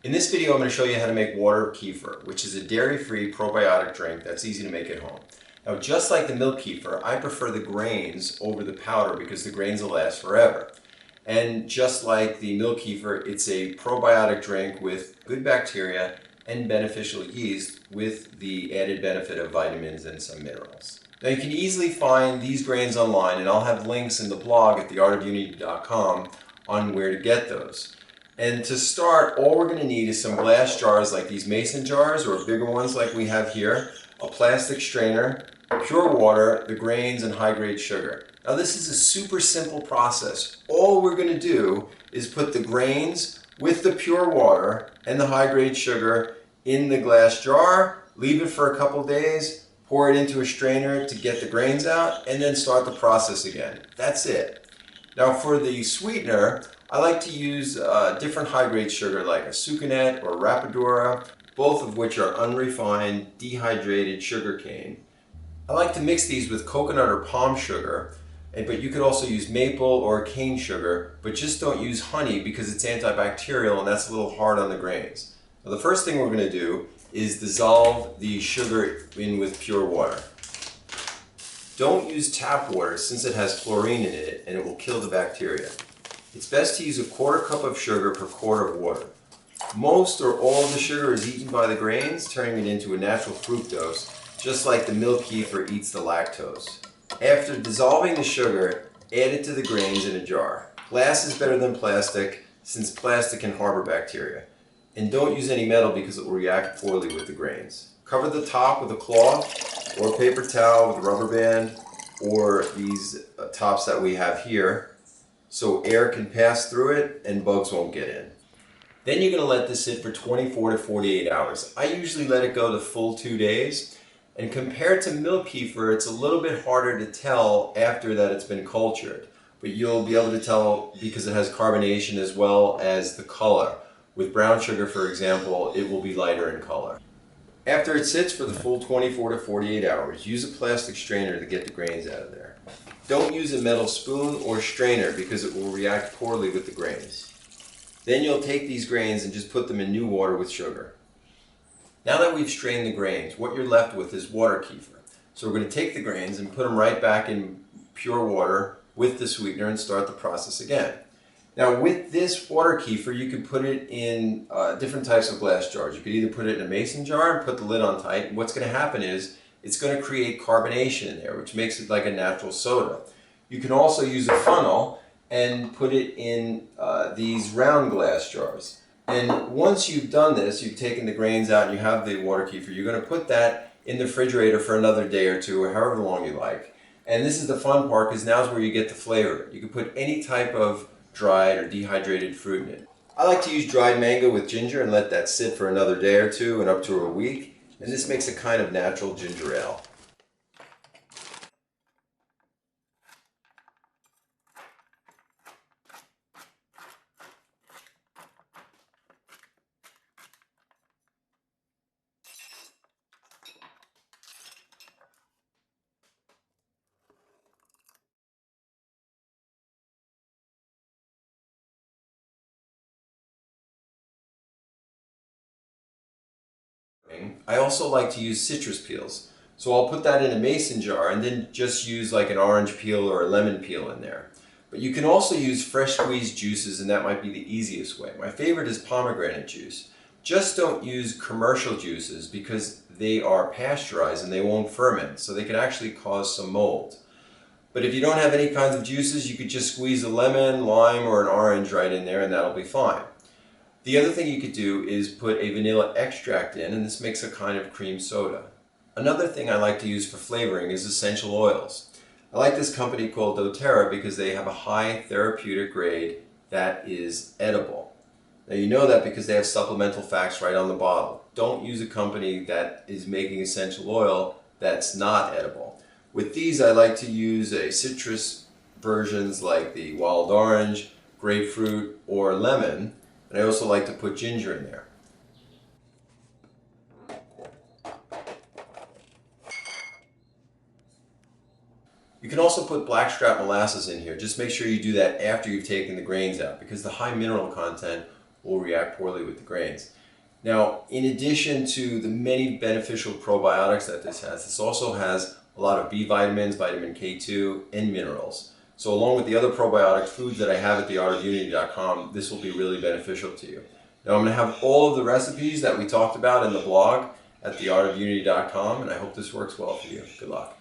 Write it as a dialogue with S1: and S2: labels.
S1: In this video, I'm going to show you how to make water kefir, which is a dairy-free probiotic drink that's easy to make at home. Now, just like the milk kefir, I prefer the grains over the powder because the grains will last forever. And just like the milk kefir, it's a probiotic drink with good bacteria and beneficial yeast with the added benefit of vitamins and some minerals. Now, you can easily find these grains online, and I'll have links in the blog at theartofunity.com on where to get those. And to start, all we're going to need is some glass jars like these mason jars or bigger ones like we have here, a plastic strainer, pure water, the grains, and high-grade sugar. Now this is a super simple process. All we're going to do is put the grains with the pure water and the high-grade sugar in the glass jar, leave it for a couple days, pour it into a strainer to get the grains out, and then start the process again. That's it. Now for the sweetener, I like to use different high-grade sugar like a sucanete or rapadura, both of which are unrefined, dehydrated sugar cane. I like to mix these with coconut or palm sugar, but you could also use maple or cane sugar, but just don't use honey because it's antibacterial and that's a little hard on the grains. Now, the first thing we're going to do is dissolve the sugar in with pure water. Don't use tap water since it has chlorine in it and it will kill the bacteria. It's best to use a quarter cup of sugar per quart of water. Most or all of the sugar is eaten by the grains, turning it into a natural fructose, just like the milk kefir eats the lactose. After dissolving the sugar, add it to the grains in a jar. Glass is better than plastic since plastic can harbor bacteria. And don't use any metal because it will react poorly with the grains. Cover the top with a cloth or a paper towel with a rubber band or these tops that we have here so air can pass through it and bugs won't get in. Then you're going to let this sit for 24 to 48 hours. I usually let it go the full 2 days. And compared to milk kefir, it's a little bit harder to tell after that it's been cultured. But you'll be able to tell because it has carbonation as well as the color. With brown sugar, for example, it will be lighter in color. After it sits for the full 24 to 48 hours, use a plastic strainer to get the grains out of there. Don't use a metal spoon or strainer because it will react poorly with the grains. Then you'll take these grains and just put them in new water with sugar. Now that we've strained the grains, what you're left with is water kefir. So we're going to take the grains and put them right back in pure water with the sweetener and start the process again. Now with this water kefir, you can put it in different types of glass jars. You could either put it in a mason jar and put the lid on tight. And what's going to happen is it's going to create carbonation in there, which makes it like a natural soda. You can also use a funnel and put it in these round glass jars. And once you've done this, you've taken the grains out and you have the water kefir, you're going to put that in the refrigerator for another day or two or however long you like. And this is the fun part because now is where you get the flavor. You can put any type of dried or dehydrated fruit in it. I like to use dried mango with ginger and let that sit for another day or two and up to a week. And this makes a kind of natural ginger ale. I also like to use citrus peels. So I'll put that in a mason jar and then just use like an orange peel or a lemon peel in there. But you can also use fresh squeezed juices and that might be the easiest way. My favorite is pomegranate juice. Just don't use commercial juices because they are pasteurized and they won't ferment, so they can actually cause some mold. But if you don't have any kinds of juices, you could just squeeze a lemon, lime, or an orange right in there and that'll be fine. The other thing you could do is put a vanilla extract in, and this makes a kind of cream soda. Another thing I like to use for flavoring is essential oils. I like this company called doTERRA because they have a high therapeutic grade that is edible. Now you know that because they have supplemental facts right on the bottle. Don't use a company that is making essential oil that's not edible. With these I like to use a citrus versions like the wild orange, grapefruit, or lemon. And I also like to put ginger in there. You can also put blackstrap molasses in here. Just make sure you do that after you've taken the grains out because the high mineral content will react poorly with the grains. Now, in addition to the many beneficial probiotics that this also has a lot of B vitamins, vitamin K2, and minerals. So along with the other probiotic foods that I have at theartofunity.com, this will be really beneficial to you. Now I'm going to have all of the recipes that we talked about in the blog at theartofunity.com, and I hope this works well for you. Good luck.